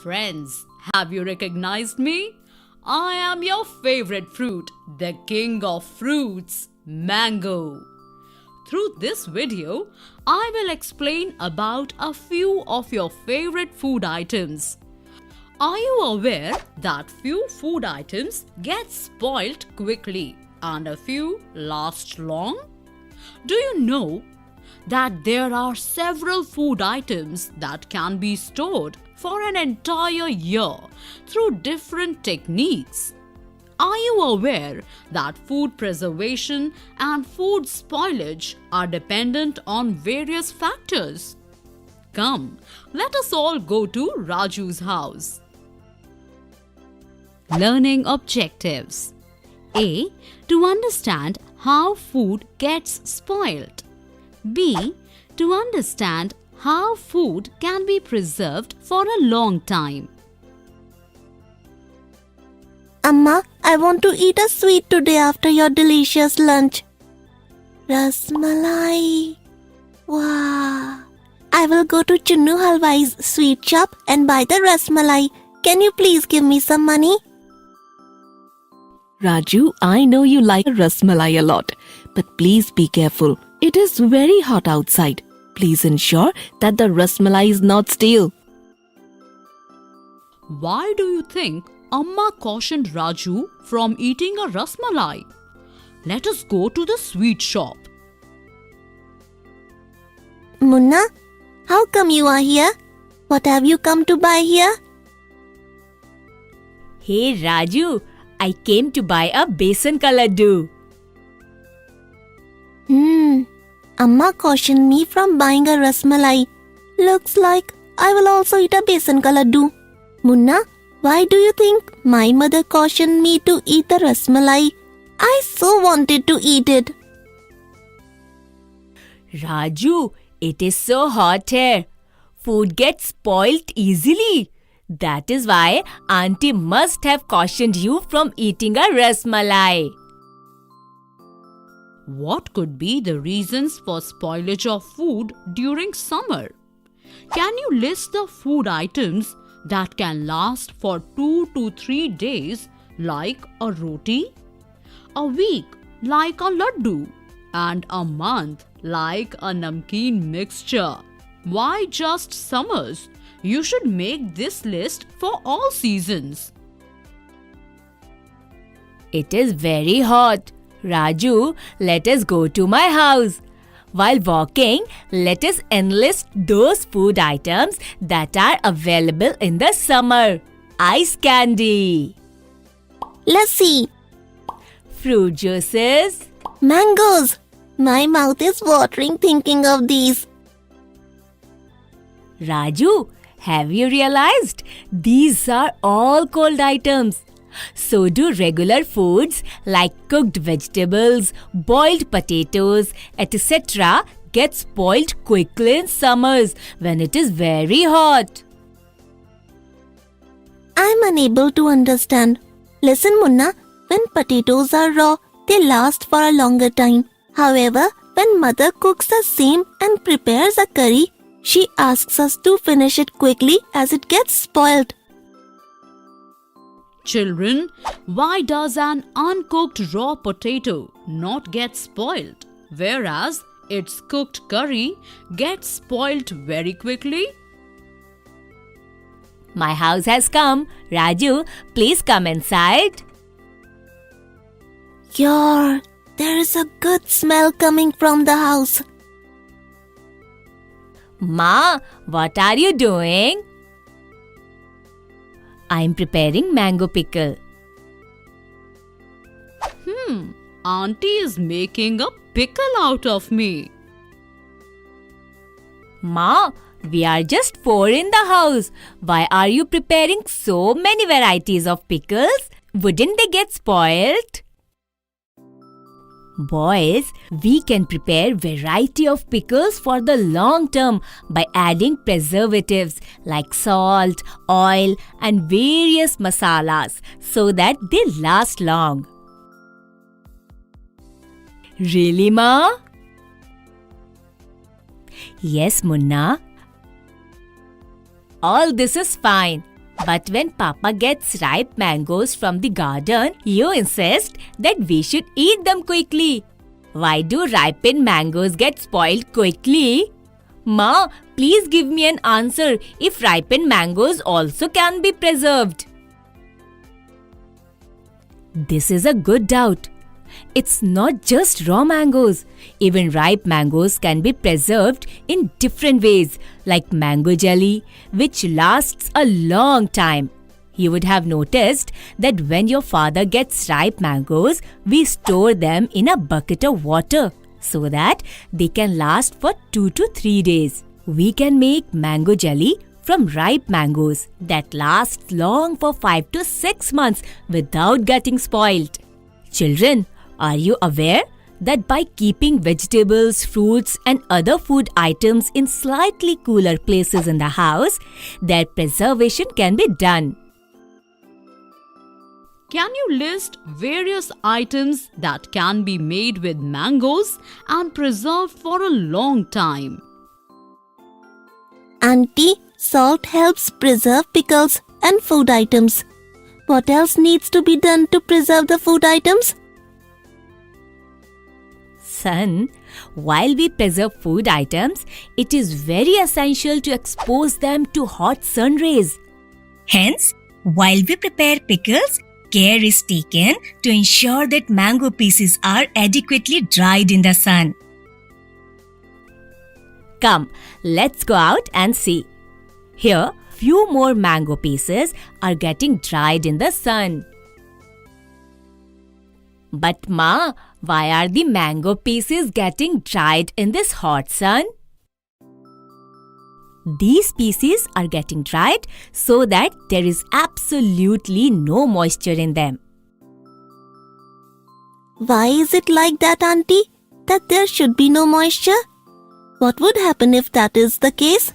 Friends, have you recognized me? I am your favorite fruit, the king of fruits, mango. Through this video, I will explain about a few of your favorite food items. Are you aware that few food items get spoiled quickly and a few last long? Do you know that there are several food items that can be stored for an entire year through different techniques? Are you aware that food preservation and food spoilage are dependent on various factors? Come, let us all go to Raju's house. Learning objectives. A. To understand how food gets spoiled. B. To understand how food can be preserved for a long time. Amma, I want to eat a sweet today after your delicious lunch. Rasmalai. Wow. I will go to Chunnu Halwai's sweet shop and buy the rasmalai. Can you please give me some money? Raju, I know you like rasmalai a lot, but please be careful. It is very hot outside. Please ensure that the rasmalai is not stale. Why do you think Amma cautioned Raju from eating a rasmalai? Let us go to the sweet shop. Munna, how come you are here? What have you come to buy here? Hey Raju, I came to buy a besan ka laddu. Amma cautioned me from buying a rasmalai. Looks like I will also eat a besan ka laddu. Munna, why do you think my mother cautioned me to eat the rasmalai? I so wanted to eat it. Raju, it is so hot here. Food gets spoilt easily. That is why Auntie must have cautioned you from eating a rasmalai. What could be the reasons for spoilage of food during summer? Can you list the food items that can last for 2 to 3 days like a roti, a week like a laddu, and a month like a namkeen mixture? Why just summers? You should make this list for all seasons. It is very hot. Raju, let us go to my house. While walking, let us enlist those food items that are available in the summer. Ice candy, Lassi, fruit juices, mangoes. My mouth is watering thinking of these. Raju, have you realized these are all cold items? So do regular foods like cooked vegetables, boiled potatoes, etc. get spoiled quickly in summers when it is very hot. I'm unable to understand. Listen, Munna, when potatoes are raw, they last for a longer time. However, when mother cooks the same and prepares a curry, she asks us to finish it quickly as it gets spoiled. Children, why does an uncooked raw potato not get spoiled, whereas its cooked curry gets spoiled very quickly? My house has come. Raju, please come inside. There is a good smell coming from the house. Ma, what are you doing? I'm preparing mango pickle. Auntie is making a pickle out of me. Ma, we are just 4 in the house. Why are you preparing so many varieties of pickles? Wouldn't they get spoiled? Boys, we can prepare variety of pickles for the long term by adding preservatives like salt, oil and various masalas so that they last long. Really, Ma? Yes, Munna. All this is fine. But when Papa gets ripe mangoes from the garden, you insist that we should eat them quickly. Why do ripened mangoes get spoiled quickly? Ma, please give me an answer if ripened mangoes also can be preserved. This is a good doubt. It's not just raw mangoes. Even ripe mangoes can be preserved in different ways, like mango jelly, which lasts a long time. You would have noticed that when your father gets ripe mangoes, we store them in a bucket of water so that they can last for 2 to 3 days. We can make mango jelly from ripe mangoes that lasts long for 5 to 6 months without getting spoiled. Children, are you aware that by keeping vegetables, fruits and other food items in slightly cooler places in the house, their preservation can be done? Can you list various items that can be made with mangoes and preserved for a long time? Auntie, salt helps preserve pickles and food items. What else needs to be done to preserve the food items? Son, while we preserve food items, it is very essential to expose them to hot sun rays. Hence, while we prepare pickles, care is taken to ensure that mango pieces are adequately dried in the sun. Come, let's go out and see. Here, few more mango pieces are getting dried in the sun. But Ma, why are the mango pieces getting dried in this hot sun? These pieces are getting dried so that there is absolutely no moisture in them. Why is it like that, Auntie? That there should be no moisture? What would happen if that is the case?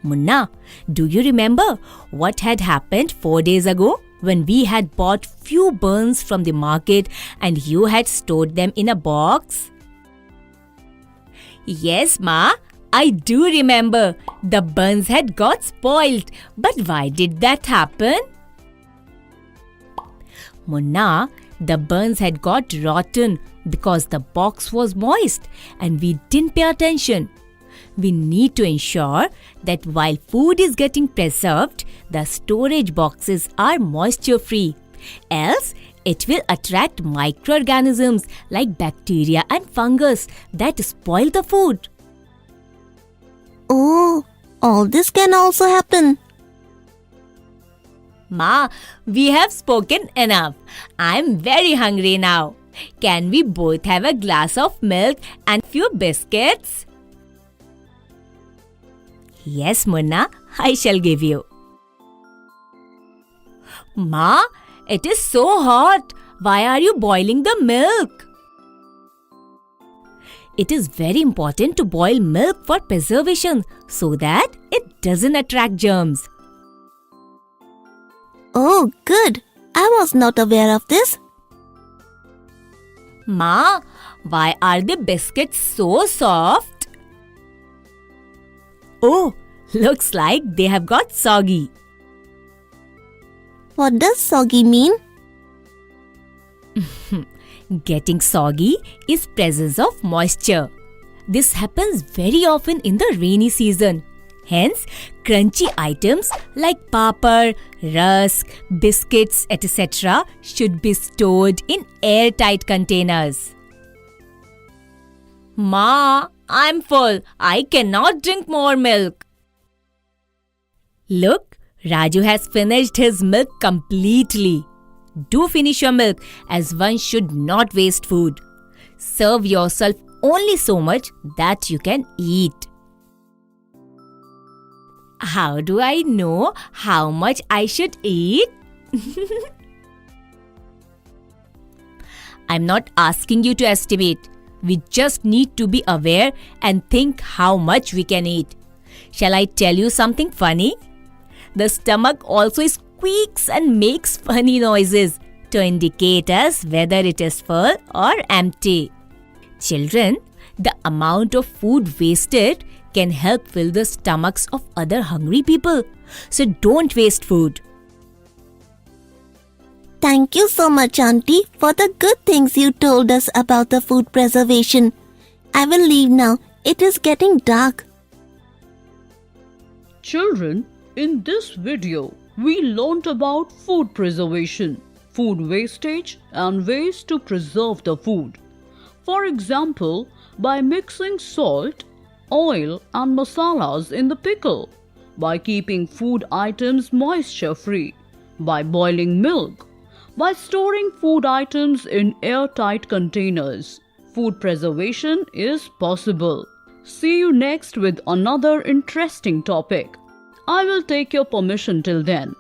Munna, do you remember what had happened 4 days ago when we had bought few buns from the market and you had stored them in a box? Yes, Ma, I do remember. The buns had got spoiled. But why did that happen? Munna, the buns had got rotten because the box was moist and we didn't pay attention. We need to ensure that while food is getting preserved, the storage boxes are moisture free. Else, it will attract microorganisms like bacteria and fungus that spoil the food. Oh, all this can also happen. Ma, we have spoken enough. I'm very hungry now. Can we both have a glass of milk and few biscuits? Yes, Munna, I shall give you. Ma, it is so hot. Why are you boiling the milk? It is very important to boil milk for preservation so that it doesn't attract germs. Oh, good. I was not aware of this. Ma, why are the biscuits so soft? Oh, looks like they have got soggy. What does soggy mean? Getting soggy is presence of moisture. This happens very often in the rainy season. Hence, crunchy items like papad, rusk, biscuits, etc. should be stored in airtight containers. Ma, I'm full. I cannot drink more milk. Look, Raju has finished his milk completely. Do finish your milk as one should not waste food. Serve yourself only so much that you can eat. How do I know how much I should eat? I'm not asking you to estimate. We just need to be aware and think how much we can eat. Shall I tell you something funny? The stomach also squeaks and makes funny noises to indicate us whether it is full or empty. Children, the amount of food wasted can help fill the stomachs of other hungry people. So don't waste food. Thank you so much, Auntie, for the good things you told us about the food preservation. I will leave now. It is getting dark. Children, in this video, we learnt about food preservation, food wastage, and ways to preserve the food. For example, by mixing salt, oil, and masalas in the pickle, by keeping food items moisture-free, by boiling milk, by storing food items in airtight containers. Food preservation is possible. See you next with another interesting topic. I will take your permission till then.